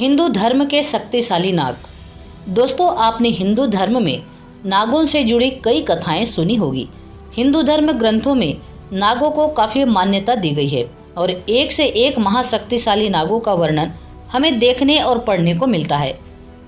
हिंदू धर्म के शक्तिशाली नाग। दोस्तों, आपने हिंदू धर्म में नागों से जुड़ी कई कथाएं सुनी होगी। हिंदू धर्म ग्रंथों में नागों को काफ़ी मान्यता दी गई है और एक से एक महाशक्तिशाली नागों का वर्णन हमें देखने और पढ़ने को मिलता है।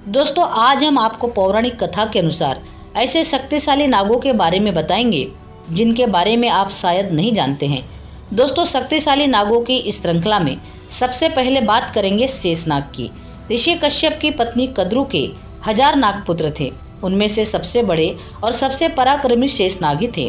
दोस्तों, आज हम आपको पौराणिक कथा के अनुसार ऐसे शक्तिशाली नागों के बारे में बताएंगे जिनके बारे में आप शायद नहीं जानते हैं। दोस्तों, शक्तिशाली नागों की इस श्रृंखला में सबसे पहले बात करेंगे शेषनाग की। ऋषि कश्यप की पत्नी कद्रु के 1000 नागपुत्र थे। उनमें से सबसे बड़े और सबसे पराक्रमी शेषनाग ही थे।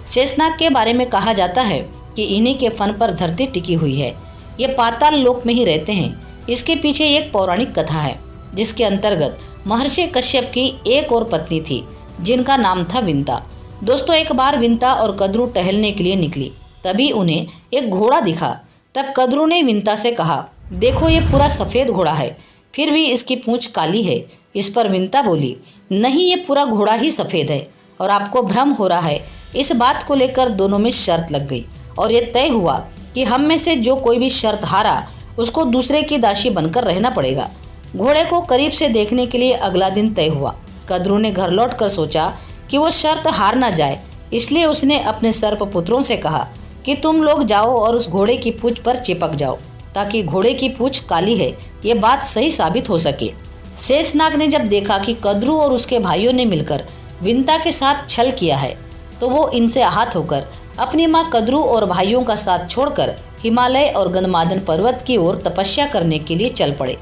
शेषनाग के बारे में कहा जाता है कि इन्हीं के फन पर धरती टिकी हुई है। ये पाताल लोक में ही रहते हैं। इसके पीछे एक पौराणिक कथा है जिसके अंतर्गत महर्षि कश्यप की एक और पत्नी थी जिनका नाम था विंता। दोस्तों, एक बार विंता और कद्रु टहलने के लिए निकली। तभी उन्हें एक घोड़ा दिखा। तब कद्रु ने विंता से कहा, देखो ये पूरा सफ़ेद घोड़ा है, फिर भी इसकी पूंछ काली है। इस पर विंता बोली, नहीं, ये पूरा घोड़ा ही सफ़ेद है और आपको भ्रम हो रहा है। इस बात को लेकर दोनों में शर्त लग गई और ये तय हुआ कि हम में से जो कोई भी शर्त हारा उसको दूसरे की दासी बनकर रहना पड़ेगा। घोड़े को करीब से देखने के लिए अगला दिन तय हुआ। कद्रु ने घर लौटकर सोचा कि वो शर्त हार ना जाए, इसलिए उसने अपने सर्पपुत्रों से कहा कि तुम लोग जाओ और उस घोड़े की पूंछ पर चिपक जाओ ताकि घोड़े की पूंछ काली है ये बात सही साबित हो सके। शेषनाग ने जब देखा कि कद्रु और उसके भाइयों ने मिलकर विंता के साथ छल किया है तो वो इनसे आहत होकर अपनी माँ कद्रु और भाइयों का साथ छोड़कर हिमालय और गंधमादन पर्वत की ओर तपस्या करने के लिए चल पड़े।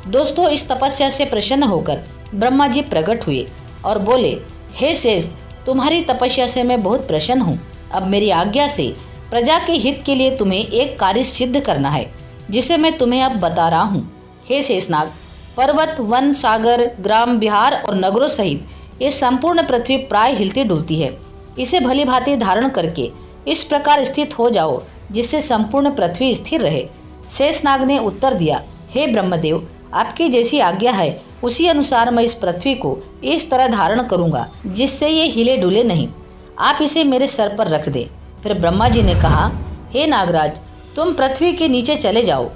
दोस्तों, इस तपस्या से प्रसन्न होकर ब्रह्मा जी प्रकट हुए और बोले, हे शेष, तुम्हारी तपस्या से मैं बहुत प्रसन्न हूँ। अब मेरी आज्ञा से प्रजा के हित के लिए तुम्हें एक कार्य सिद्ध करना है जिसे मैं तुम्हें अब बता रहा हूँ। हे शेषनाग, पर्वत, वन, सागर, ग्राम, बिहार और नगरों सहित ये संपूर्ण पृथ्वी प्राय हिलती डुलती है। इसे भली भांति धारण करके इस प्रकार स्थित हो जाओ जिससे संपूर्ण पृथ्वी स्थिर रहे। शेषनाग ने उत्तर दिया, हे ब्रह्मदेव, आपकी जैसी आज्ञा है उसी अनुसार मैं इस पृथ्वी को इस तरह धारण करूंगा जिससे ये हिले डुले नहीं। आप इसे मेरे सर पर रख दे। फिर ब्रह्मा जी ने कहा, हे नागराज, तुम पृथ्वी के नीचे चले जाओ,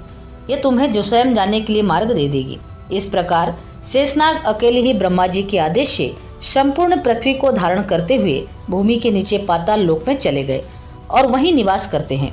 ये तुम्हें जो स्वयं जाने के लिए मार्ग दे देगी। इस प्रकार शेषनाग अकेले ही ब्रह्मा जी के आदेश से संपूर्ण पृथ्वी को धारण करते हुए भूमि के नीचे पाताल लोक में चले गए और वहीं निवास करते हैं।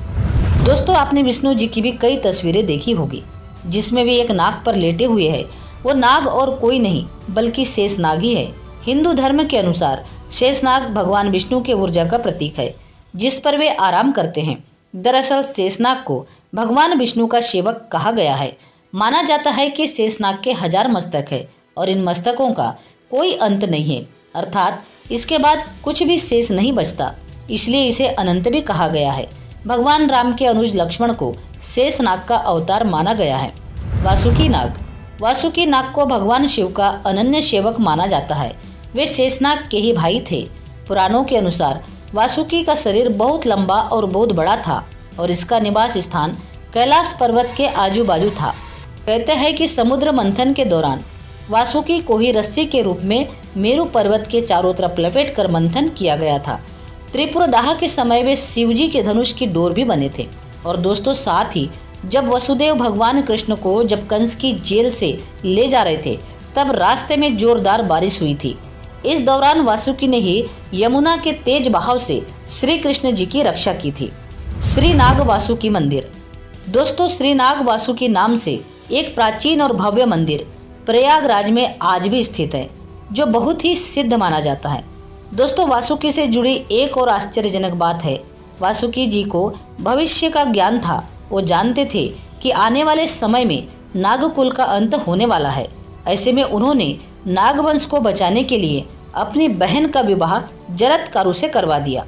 दोस्तों, आपने विष्णु जी की भी कई तस्वीरें देखी होगी जिसमें वे एक नाग पर लेटे हुए हैं। वो नाग और कोई नहीं बल्कि शेषनाग ही है। हिंदू धर्म के अनुसार शेषनाग भगवान विष्णु के ऊर्जा का प्रतीक है जिस पर वे आराम करते हैं। दरअसल शेषनाग को भगवान विष्णु का सेवक कहा गया है। माना जाता है कि शेषनाग के 1000 मस्तक है और इन मस्तकों का कोई अंत नहीं है, अर्थात इसके बाद कुछ भी शेष नहीं बचता, इसलिए इसे अनंत भी कहा गया है। भगवान राम के अनुज लक्ष्मण को शेषनाग का अवतार माना गया है। वासुकी नाग। वासुकी नाग को भगवान शिव का अनन्य सेवक माना जाता है। वे शेषनाग के ही भाई थे। पुराणों के अनुसार वासुकी का शरीर बहुत लंबा और बहुत बड़ा था और इसका निवास स्थान कैलाश पर्वत के आजू बाजू था। कहते हैं कि समुद्र मंथन के दौरान वासुकी को ही रस्सी के रूप में मेरु पर्वत के चारों तरफ लपेट कर मंथन किया गया था। त्रिपुरदाह के समय वे शिवजी के धनुष की डोर भी बने थे। और दोस्तों, साथ ही जब वसुदेव भगवान कृष्ण को जब कंस की जेल से ले जा रहे थे तब रास्ते में जोरदार बारिश हुई थी। इस दौरान वासुकी ने ही यमुना के तेज बहाव से श्री कृष्ण जी की रक्षा की थी। श्रीनाग वासुकी मंदिर। दोस्तों, श्रीनाग वासुकी नाम से एक प्राचीन और भव्य मंदिर प्रयागराज में आज भी स्थित है जो बहुत ही सिद्ध माना जाता है। दोस्तों, वासुकी से जुड़ी एक और आश्चर्यजनक बात है, वासुकी जी को भविष्य का ज्ञान था। वो जानते थे कि आने वाले समय में नागकुल का अंत होने वाला है। ऐसे में उन्होंने नागवंश को बचाने के लिए अपनी बहन का विवाह जरत्कारु से करवा दिया।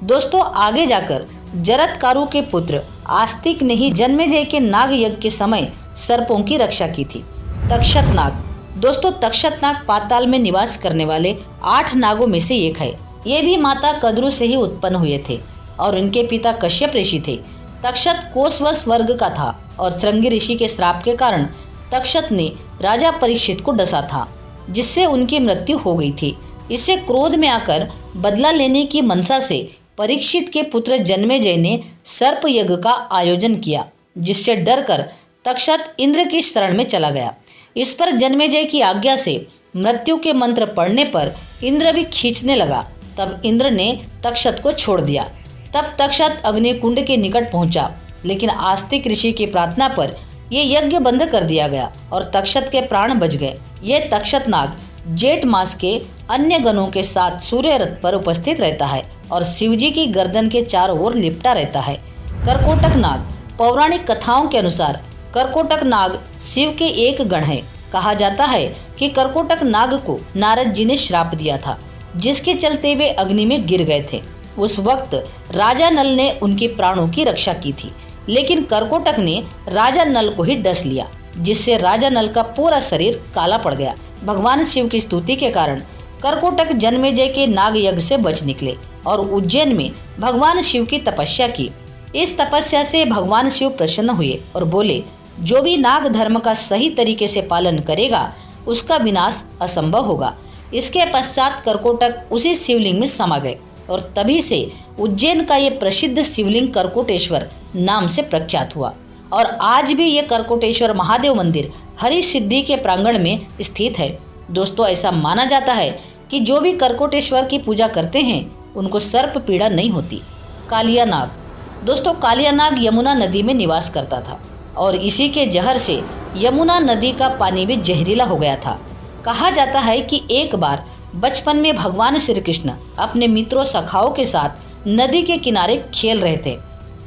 दोस्तों, आगे जाकर जरत्कारु के पुत्र आस्तिक ने ही जन्मेजय के नाग यज्ञ के समय सर्पों की रक्षा की थी। तक्षत नाग। दोस्तों, तक्षत नाग पाताल में निवास करने वाले 8 नागों में से एक है। ये भी माता कद्रु से ही उत्पन्न हुए थे और इनके पिता कश्यप ऋषि थे। तक्षत कोसवस वर्ग का था और श्रृंगी ऋषि के श्राप के कारण तक्षत ने राजा परीक्षित को डसा था जिससे उनकी मृत्यु हो गई थी। इससे क्रोध में आकर बदला लेने की मनसा से परीक्षित के पुत्र जन्मेजय ने सर्प यज्ञ का आयोजन किया जिससे डरकर तक्षत इंद्र की शरण में चला गया। इस पर जन्मेजय की आज्ञा से मृत्यु के मंत्र पढ़ने पर इंद्र भी खींचने लगा। तब इंद्र ने तक्षत को छोड़ दिया। तब तक्षत अग्निकुंड के निकट पहुंचा, लेकिन आस्तिक ऋषि की प्रार्थना पर यह यज्ञ बंद कर दिया गया और तक्षत के प्राण बच गए। यह तक्षत नाग जेठ मास के अन्य गणों के साथ सूर्य रथ पर उपस्थित रहता है और शिवजी की गर्दन के चारों ओर लिपटा रहता है। करकोटक नाग, पौराणिक कथाओं के अनुसार करकोटक नाग शिव के एक गण है। कहा जाता है कि करकोटक नाग को नारद जी ने श्राप दिया था, जिसके चलते वे अग्नि में गिर गए थे। उस वक्त राजा नल ने उनके प्राणों की रक्षा की थी, लेकिन करकोटक ने राजा नल को ही डस लिया, जिससे राजा नल का पूरा शरीर काला पड़ गया। भगवान शिव की स्तुति के कारण करकोटक जन्मेजय के नाग यज्ञ से बच निकले और उज्जैन में भगवान शिव की तपस्या की। इस तपस्या से भगवान शिव प्रसन्न हुए और बोले, जो भी नाग धर्म का सही तरीके से पालन करेगा उसका विनाश असंभव होगा। इसके पश्चात करकोटक उसी शिवलिंग में समा गए और तभी से उज्जैन का ये प्रसिद्ध शिवलिंग करकोटेश्वर नाम से प्रख्यात हुआ। और आज भी ये करकोटेश्वर महादेव मंदिर हरि सिद्धि के प्रांगण में स्थित है। दोस्तों, ऐसा माना जाता है कि जो भी करकोटेश्वर की पूजा करते हैं उनको सर्प पीड़ा नहीं होती। कालिया नाग, दोस्तों कालिया नाग यमुना नदी में निवास करता था और इसी के जहर से यमुना नदी का पानी भी जहरीला हो गया था। कहा जाता है कि एक बार बचपन में भगवान श्री कृष्ण अपने मित्रों सखाओं के साथ नदी के किनारे खेल रहे थे।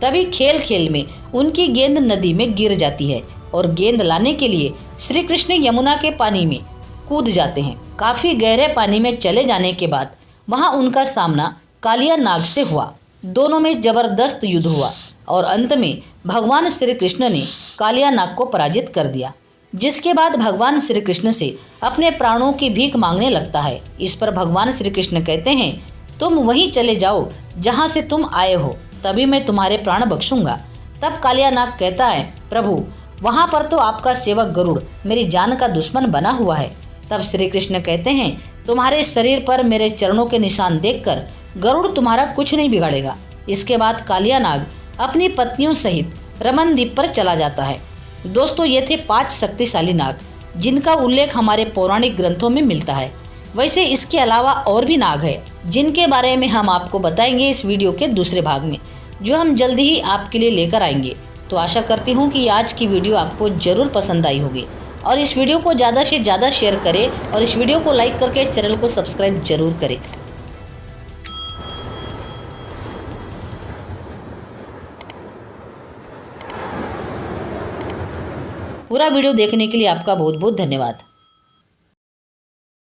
तभी खेल खेल में उनकी गेंद नदी में गिर जाती है और गेंद लाने के लिए श्री कृष्ण यमुना के पानी में कूद जाते हैं। काफी गहरे पानी में चले जाने के बाद वहां उनका सामना कालिया नाग से हुआ। दोनों में जबरदस्त युद्ध हुआ और अंत में भगवान श्री कृष्ण ने कालिया नाग को पराजित कर दिया, जिसके बाद भगवान श्री कृष्ण से अपने प्राणों की भीख मांगने लगता है। इस पर भगवान श्री कृष्ण कहते हैं, तुम वहीं चले जाओ जहां से तुम आए हो, तभी मैं तुम्हारे प्राण बख्शूंगा। तब कालिया नाग कहता है, प्रभु वहां पर तो आपका सेवक गरुड़ मेरी जान का दुश्मन बना हुआ है। तब श्री कृष्ण कहते हैं, तुम्हारे शरीर पर मेरे चरणों के निशान देखकर गरुड़ तुम्हारा कुछ नहीं बिगाड़ेगा। इसके बाद कालिया नाग अपनी पत्नियों सहित रमन द्वीप पर चला जाता है। दोस्तों, ये थे 5 शक्तिशाली नाग जिनका उल्लेख हमारे पौराणिक ग्रंथों में मिलता है। वैसे इसके अलावा और भी नाग है जिनके बारे में हम आपको बताएंगे इस वीडियो के दूसरे भाग में, जो हम जल्दी ही आपके लिए लेकर आएंगे। तो आशा करती हूँ कि आज की वीडियो आपको ज़रूर पसंद आई होगी और इस वीडियो को ज़्यादा से ज़्यादा शेयर करें और इस वीडियो को लाइक करके चैनल को सब्सक्राइब जरूर करें। पूरा वीडियो देखने के लिए आपका बहुत बहुत धन्यवाद।